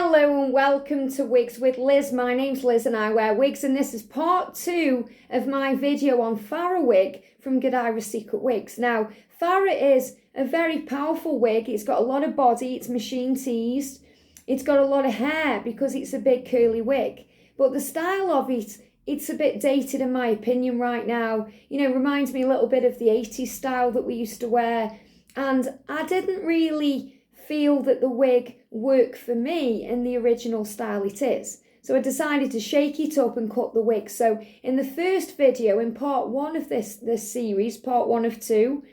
Hello and welcome to Wigs with Liz. My name's Liz and I wear wigs, and this is part 2 of my video on Farrah Wig from Godivas Secret Wigs. Now, Farrah is a very powerful wig. It's got a lot of body, it's machine teased, it's got a lot of hair because it's a big curly wig. But the style of it, it's a bit dated in my opinion right now. You know, reminds me a little bit of the 80s style that we used to wear. And I didn't really feel that the wig worked for me in the original style it is. So I decided to shake it up and cut the wig. So in the first video, in part 1 of this series, part 1 of 2,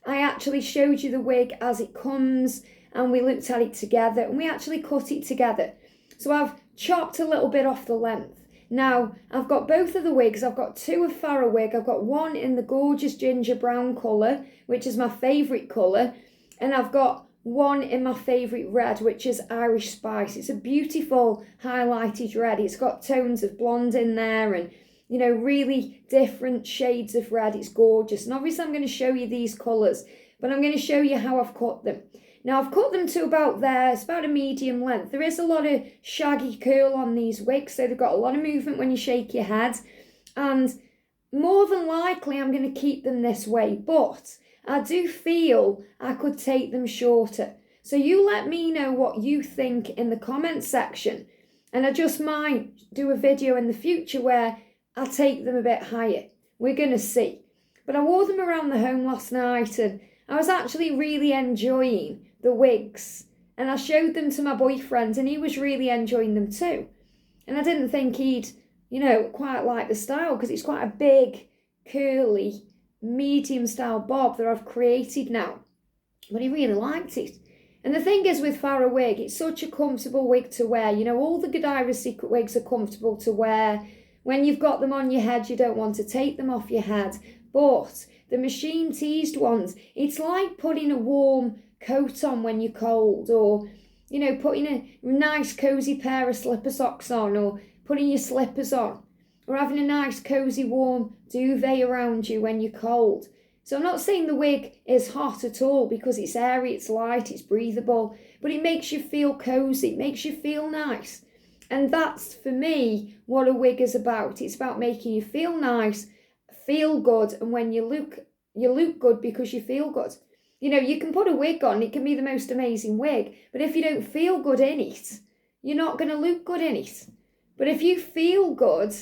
I actually showed you the wig as it comes and we looked at it together and we actually cut it together. So I've chopped a little bit off the length. Now, I've got both of the wigs. I've got 2 of Farrah Wig. I've got one in the gorgeous ginger brown colour, which is my favourite colour. And I've got one in my favourite red, which is Irish Spice. It's a beautiful highlighted red. It's got tones of blonde in there and, you know, really different shades of red. It's gorgeous. And obviously I'm going to show you these colours, but I'm going to show you how I've cut them. Now, I've cut them to about there. It's about a medium length. There is a lot of shaggy curl on these wigs, so they've got a lot of movement when you shake your head. And more than likely, I'm going to keep them this way, but I do feel I could take them shorter. So you let me know what you think in the comments section. And I just might do a video in the future where I take them a bit higher. We're going to see. But I wore them around the home last night and I was actually really enjoying the wigs. And I showed them to my boyfriend and he was really enjoying them too. And I didn't think he'd, you know, quite like the style because it's quite a big, curly, medium style bob that I've created now, but he really liked it. And the thing is with Farrah Wig, it's such a comfortable wig to wear. You know, all the Godivas Secret Wigs are comfortable to wear. When you've got them on your head, you don't want to take them off your head. But the machine teased ones, it's like putting a warm coat on when you're cold, or, you know, putting a nice cozy pair of slipper socks on, or putting your slippers on, or having a nice cozy warm duvet around you when you're cold. So I'm not saying the wig is hot at all because it's airy, it's light, it's breathable, but it makes you feel cozy, it makes you feel nice. And that's, for me, what a wig is about. It's about making you feel nice, feel good, and when you look good because you feel good. You know, you can put a wig on, it can be the most amazing wig, but if you don't feel good in it, you're not going to look good in it. But if you feel good,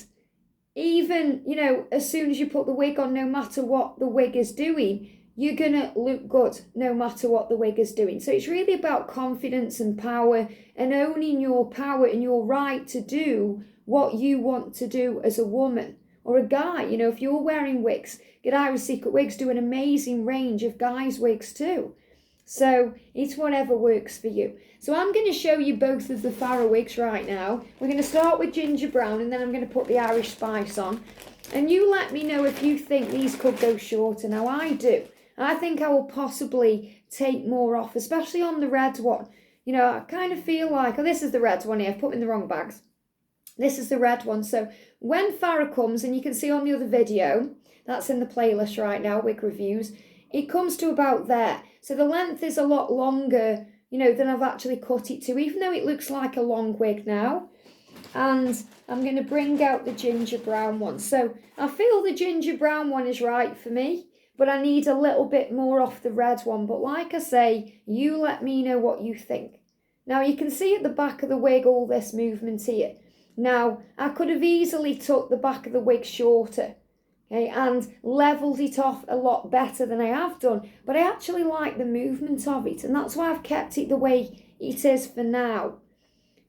even, you know, as soon as you put the wig on, no matter what the wig is doing, you're going to look good no matter what the wig is doing. So it's really about confidence and power and owning your power and your right to do what you want to do as a woman or a guy. You know, if you're wearing wigs, Godivas Secret Wigs do an amazing range of guys' wigs too. So it's whatever works for you. So I'm going to show you both of the Farrah wigs right now. We're going to start with ginger brown and then I'm going to put the Irish Spice on. And you let me know if you think these could go shorter. Now I do. I think I will possibly take more off, especially on the red one. You know, I kind of feel like, oh, this is the red one here. I've put in the wrong bags. This is the red one. So when Farrah comes, and you can see on the other video, that's in the playlist right now, wig reviews, it comes to about there. So the length is a lot longer, you know, than I've actually cut it to, even though it looks like a long wig now. And I'm going to bring out the ginger brown one. So I feel the ginger brown one is right for me, but I need a little bit more off the red one. But like I say, you let me know what you think. Now you can see at the back of the wig all this movement here. Now, I could have easily took the back of the wig shorter. Okay, and levelled it off a lot better than I have done. But I actually like the movement of it. And that's why I've kept it the way it is for now.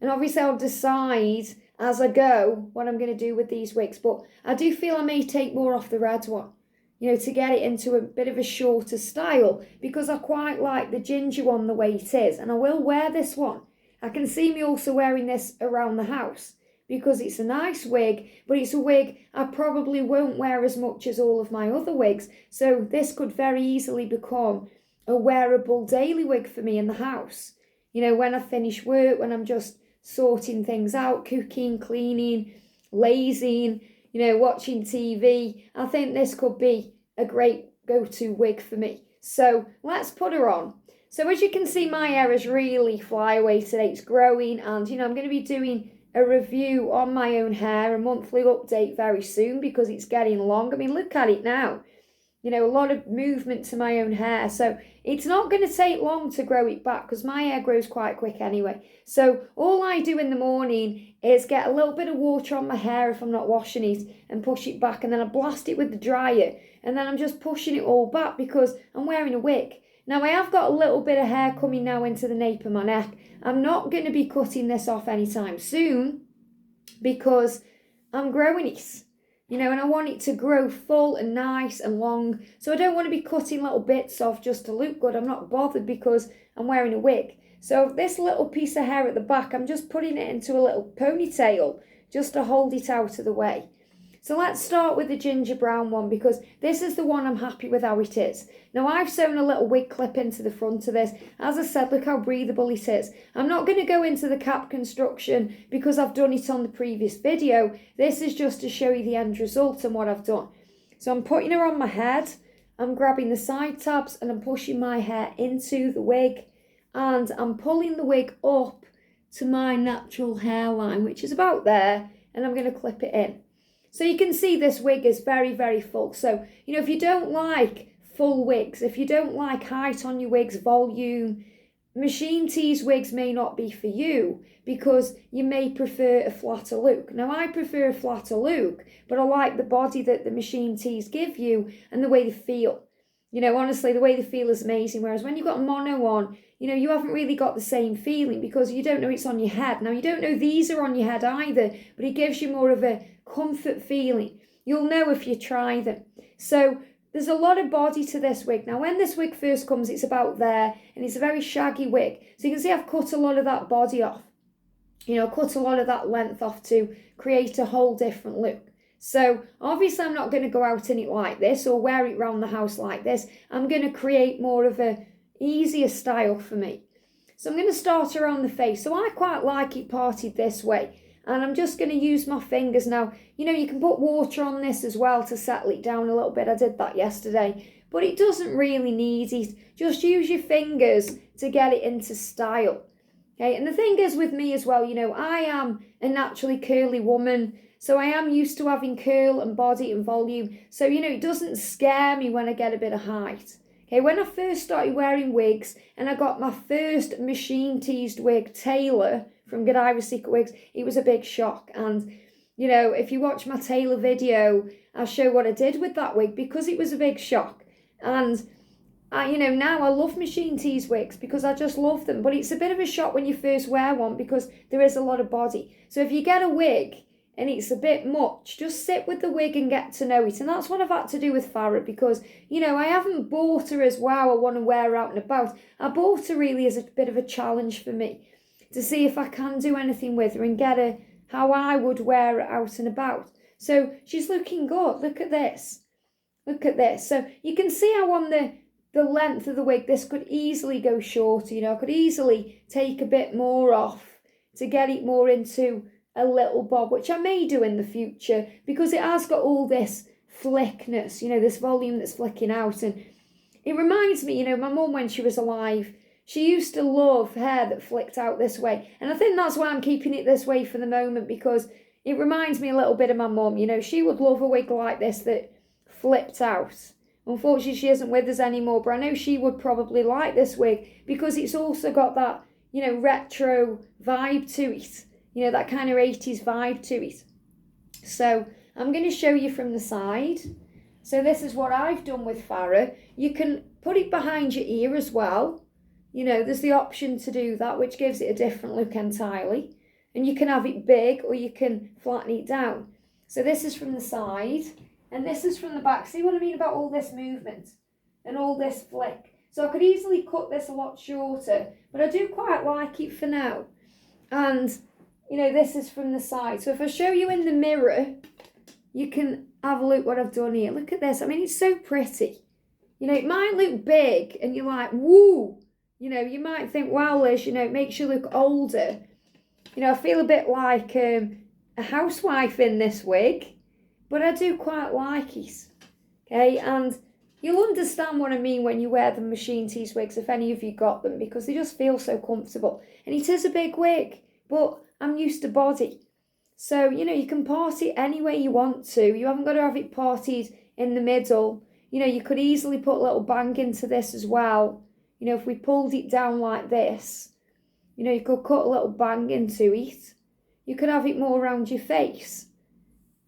And obviously I'll decide as I go what I'm going to do with these wigs. But I do feel I may take more off the red one, you know, to get it into a bit of a shorter style. Because I quite like the ginger one the way it is. And I will wear this one. I can see me also wearing this around the house, because it's a nice wig, but it's a wig I probably won't wear as much as all of my other wigs. So this could very easily become a wearable daily wig for me in the house. You know, when I finish work, when I'm just sorting things out, cooking, cleaning, lazing, you know, watching TV, I think this could be a great go-to wig for me. So let's put her on. So as you can see, my hair is really flyaway today. It's growing, and I'm going to be doing a review on my own hair, a monthly update very soon because it's getting long. I mean, look at it now. A lot of movement to my own hair. So it's not going to take long to grow it back because my hair grows quite quick anyway. So all I do in the morning is get a little bit of water on my hair if I'm not washing it and push it back, and then I blast it with the dryer, and then I'm just pushing it all back because I'm wearing a wig. Now I have got a little bit of hair coming now into the nape of my neck. I'm not going to be cutting this off anytime soon because I'm growing it. And I want it to grow full and nice and long. So I don't want to be cutting little bits off just to look good. I'm not bothered because I'm wearing a wig. So this little piece of hair at the back, I'm just putting it into a little ponytail just to hold it out of the way. So let's start with the ginger brown one because this is the one I'm happy with how it is. Now I've sewn a little wig clip into the front of this. As I said, look how breathable it is. I'm not going to go into the cap construction because I've done it on the previous video. This is just to show you the end result and what I've done. So I'm putting her on my head. I'm grabbing the side tabs and I'm pushing my hair into the wig. And I'm pulling the wig up to my natural hairline, which is about there. And I'm going to clip it in. So you can see this wig is very, very full. So, if you don't like full wigs, if you don't like height on your wigs, volume, machine tease wigs may not be for you because you may prefer a flatter look. Now, I prefer a flatter look, but I like the body that the machine tees give you and the way they feel. Honestly, the way they feel is amazing. Whereas when you've got mono on, you haven't really got the same feeling because you don't know it's on your head. Now, you don't know these are on your head either, but it gives you more of a comfort feeling. You'll know if you try them. So there's a lot of body to this wig. Now, when this wig first comes, it's about there, and it's a very shaggy wig. So you can see I've cut a lot of that body off. Cut a lot of that length off to create a whole different look. So obviously I'm not going to go out in it like this or wear it around the house like this. I'm going to create more of a easier style for me. So I'm going to start around the face. So I quite like it parted this way. And I'm just going to use my fingers now. You can put water on this as well to settle it down a little bit. I did that yesterday. But it doesn't really need it. Just use your fingers to get it into style. Okay, and the thing is with me as well, I am a naturally curly woman. So I am used to having curl and body and volume. So, it doesn't scare me when I get a bit of height. Okay, when I first started wearing wigs and I got my first machine teased wig, Taylor, from Godivas Secret Wigs, it was a big shock. And, if you watch my Taylor video, I'll show what I did with that wig because it was a big shock. And, now I love machine teased wigs because I just love them. But it's a bit of a shock when you first wear one because there is a lot of body. So if you get a wig and it's a bit much, just sit with the wig and get to know it. And that's what I've had to do with Farrah because, I haven't bought her as, wow, I want to wear her out and about. I bought her really as a bit of a challenge for me to see if I can do anything with her and get her how I would wear her out and about. So she's looking good. Look at this. Look at this. So you can see how on the length of the wig, this could easily go shorter. I could easily take a bit more off to get it more into a little bob, which I may do in the future because it has got all this flickness, this volume that's flicking out. And it reminds me, my mum when she was alive, she used to love hair that flicked out this way. And I think that's why I'm keeping it this way for the moment because it reminds me a little bit of my mum. She would love a wig like this that flipped out. Unfortunately, she isn't with us anymore, but I know she would probably like this wig because it's also got that, retro vibe to it. That kind of 80s vibe to it. So I'm going to show you from the side. So this is what I've done with Farrah. You can put it behind your ear as well. There's the option to do that, which gives it a different look entirely. And you can have it big or you can flatten it down. So this is from the side and this is from the back. See what I mean about all this movement and all this flick? So I could easily cut this a lot shorter, but I do quite like it for now. And this is from the side. So if I show you in the mirror, you can have a look what I've done here. Look at this. I mean, it's so pretty. It might look big and you're like, woo. You might think, wow, Liz, it makes you look older. I feel a bit like a housewife in this wig, but I do quite like it. Okay, and You'll understand what I mean when you wear the machine tease wigs, if any of you got them, because they just feel so comfortable. And it is a big wig, but I'm used to body. So, you know, you can part it any way you want to. You haven't got to have it parted in the middle. You know, you could easily put a little bang into this as well. You know, if we pulled it down like this, you know, you could cut a little bang into it. You could have it more around your face.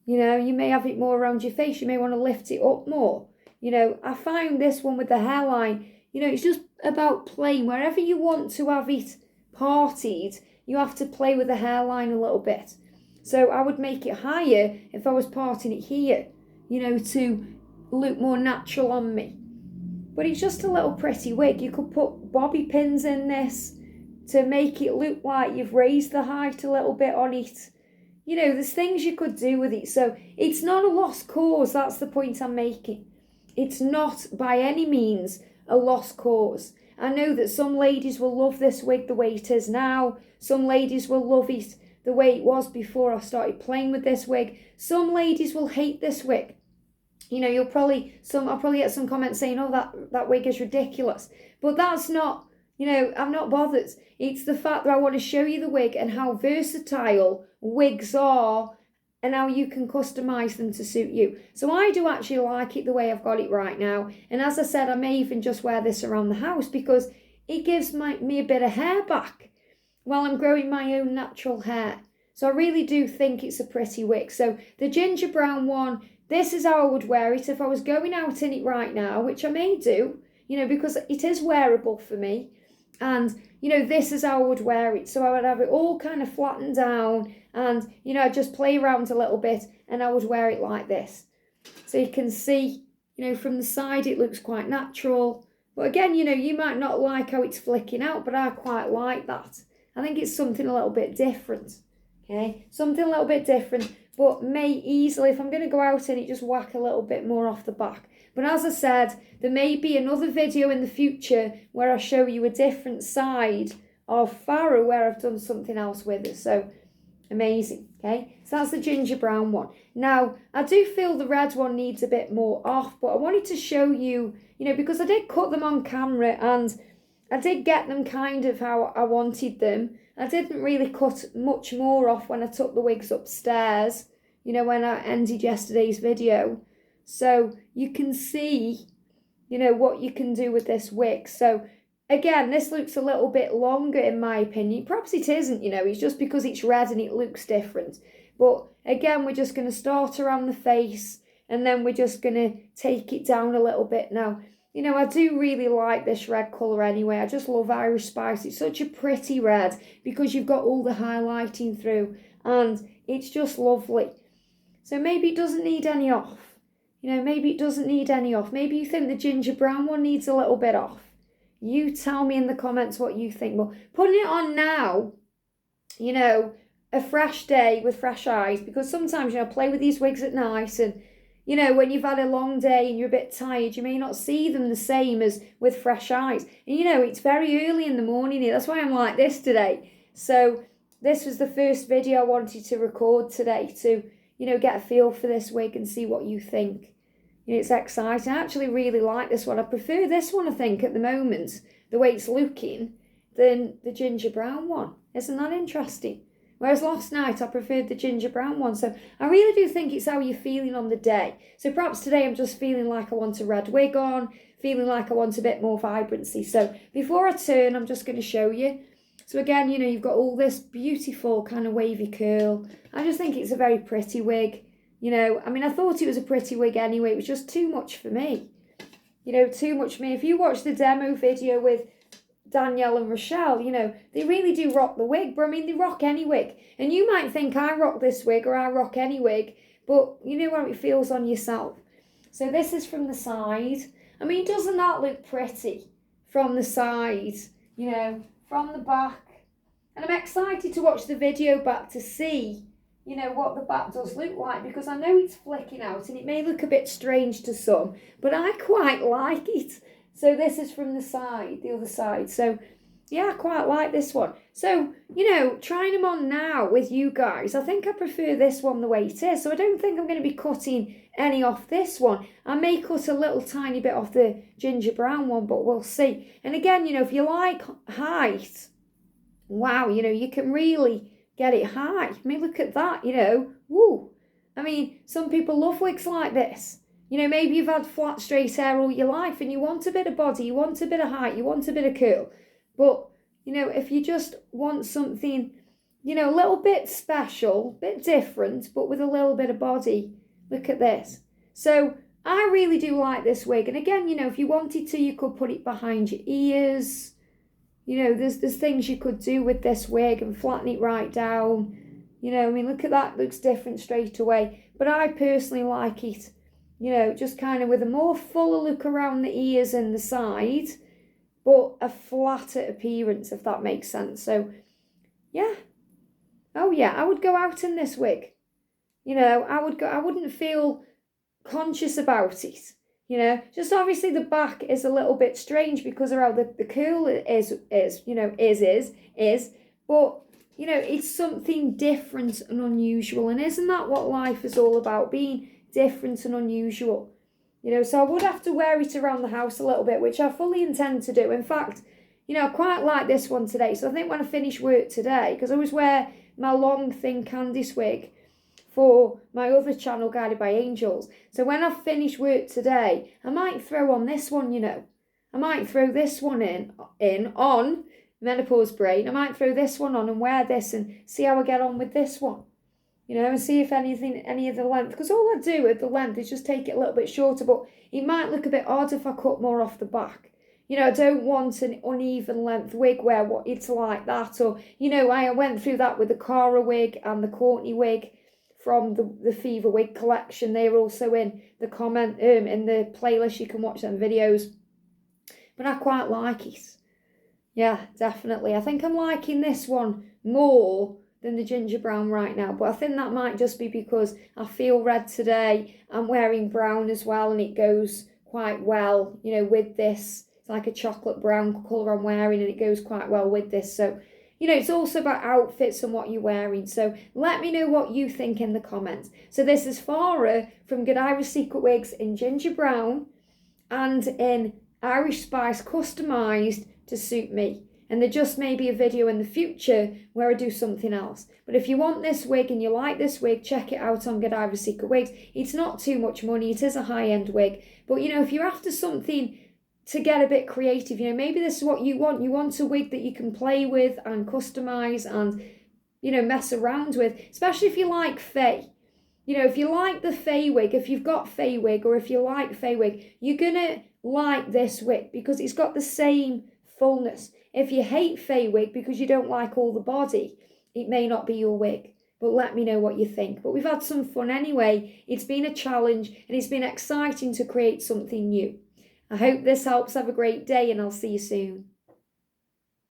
You know, you may have it more around your face. You may want to lift it up more. You know, I find this one with the hairline, you know, it's just about playing. Wherever you want to have it parted, you have to play with the hairline a little bit. So I would make it higher if I was parting it here, you know, to look more natural on me. But it's just a little pretty wig. You could put bobby pins in this to make it look like you've raised the height a little bit on it. You know, there's things you could do with it. So it's not a lost cause. That's the point I'm making. It's not by any means a lost cause. I know that some ladies will love this wig the way it is now. Some ladies will love it the way it was before I started playing with this wig. Some ladies will hate this wig. You know, I'll probably get some comments saying, oh, that wig is ridiculous. But that's not, you know, I'm not bothered. It's the fact that I want to show you the wig and how versatile wigs are and how you can customise them to suit you. So I do actually like it the way I've got it right now. And as I said, I may even just wear this around the house because it gives me a bit of hair back while I'm growing my own natural hair. So I really do think it's a pretty wig. So the ginger brown one, this is how I would wear it if I was going out in it right now, which I may do, you know, because it is wearable for me. And, you know, this is how I would wear it. So I would have it all kind of flattened down and, you know, I'd just play around a little bit and I would wear it like this. So you can see, you know, from the side it looks quite natural. But again, you know, you might not like how it's flicking out, but I quite like that. I think it's something a little bit different, okay? Something a little bit different, but may easily, if I'm going to go out in it, just whack a little bit more off the back. But as I said, there may be another video in the future where I show you a different side of Farrah where I've done something else with it. So, amazing, okay? So that's the ginger brown one. Now, I do feel the red one needs a bit more off, but I wanted to show you, you know, because I did cut them on camera and I did get them kind of how I wanted them. I didn't really cut much more off when I took the wigs upstairs, you know, when I ended yesterday's video. So you can see, you know, what you can do with this wig. So again, this looks a little bit longer in my opinion. Perhaps it isn't, you know, it's just because it's red and it looks different. But again, we're just going to start around the face and then we're just going to take it down a little bit. Now, you know, I do really like this red colour anyway. I just love Irish Spice. It's such a pretty red because you've got all the highlighting through and it's just lovely. So maybe it doesn't need any off. You know, maybe it doesn't need any off. Maybe you think the ginger brown one needs a little bit off. You tell me in the comments what you think. But putting it on now, you know, a fresh day with fresh eyes, because sometimes, you know, I play with these wigs at night and, you know, when you've had a long day and you're a bit tired, you may not see them the same as with fresh eyes. And, you know, it's very early in the morning here. That's why I'm like this today. So this was the first video I wanted to record today to, you know, get a feel for this wig and see what you think. You know, it's exciting. I actually really like this one. I prefer this one, I think, at the moment, the way it's looking, than the ginger brown one. Isn't that interesting? Whereas last night I preferred the ginger brown one. So I really do think it's how you're feeling on the day. So perhaps today I'm just feeling like I want a red wig on, feeling like I want a bit more vibrancy. So before I turn, I'm just going to show you. So again, you know, you've got all this beautiful kind of wavy curl. I just think it's a very pretty wig. You know, I mean, I thought it was a pretty wig anyway. It was just too much for me. You know, too much for me. If you watch the demo video with Danielle and Rochelle, you know, they really do rock the wig. But I mean, they rock any wig. And you might think I rock this wig or I rock any wig. But you know how it feels on yourself. So this is from the side. I mean, doesn't that look pretty from the side? You know, from the back. And I'm excited to watch the video back to see, you know, what the back does look like, because I know it's flicking out and it may look a bit strange to some, but I quite like it. So this is from the side, the other side. So yeah, I quite like this one. So, you know, trying them on now with you guys, I think I prefer this one the way it is. So I don't think I'm going to be cutting any off this one. I may cut a little tiny bit off the ginger brown one, but we'll see. And again, you know, if you like height, wow, you know, you can really get it high. I mean, look at that, you know, woo. I mean, some people love wigs like this. You know, maybe you've had flat, straight hair all your life and you want a bit of body, you want a bit of height, you want a bit of curl. But, you know, if you just want something, you know, a little bit special, a bit different, but with a little bit of body, look at this. So I really do like this wig. And again, you know, if you wanted to, you could put it behind your ears. You know, there's things you could do with this wig and flatten it right down. You know, I mean, look at that, looks different straight away. But I personally like it, you know, just kind of with a more fuller look around the ears and the side, but a flatter appearance, if that makes sense. So, yeah. Oh, yeah, I would go out in this wig. You know, I wouldn't feel conscious about it. You know, just obviously the back is a little bit strange because of how the curl is, you know, is. But, you know, it's something different and unusual. And isn't that what life is all about? Being different and unusual. You know, so I would have to wear it around the house a little bit, which I fully intend to do. In fact, you know, I quite like this one today. So I think when I finish work today, because I always wear my long, thin Candice wig for my other channel, Guided by Angels. So when I finish work today, I might throw on this one, you know. I might throw this one on Menopause Brain. I might throw this one on and wear this and see how I get on with this one. You know, and see if any of the length, because all I do with the length is just take it a little bit shorter, but it might look a bit odd if I cut more off the back. You know, I don't want an uneven length wig where it's like that, or, you know, I went through that with the Farrah wig and the Courtney wig from the Fever wig collection. They're also in the in the playlist, you can watch them videos. But I quite like it. Yeah, definitely. I think I'm liking this one more than the ginger brown right now, but I think that might just be because I feel red today. I'm wearing brown as well, and it goes quite well, you know, with this. It's like a chocolate brown colour I'm wearing, and it goes quite well with this. So, you know, it's also about outfits and what you're wearing. So let me know what you think in the comments. So this is Farrah from Godivas Secret Wigs in ginger brown and in Irish Spice customised to suit me. And there just may be a video in the future where I do something else. But if you want this wig and you like this wig, check it out on Godivas Secret Wigs. It's not too much money. It is a high-end wig. But, you know, if you're after something to get a bit creative, you know, maybe this is what you want. You want a wig that you can play with and customise and, you know, mess around with. Especially if you like Faye. You know, if you like the Faye wig, if you've got Faye wig or if you like Faye wig, you're going to like this wig because it's got the same fullness. If you hate Faye wig because you don't like all the body, it may not be your wig. But let me know what you think. But we've had some fun anyway. It's been a challenge and it's been exciting to create something new. I hope this helps. Have a great day and I'll see you soon.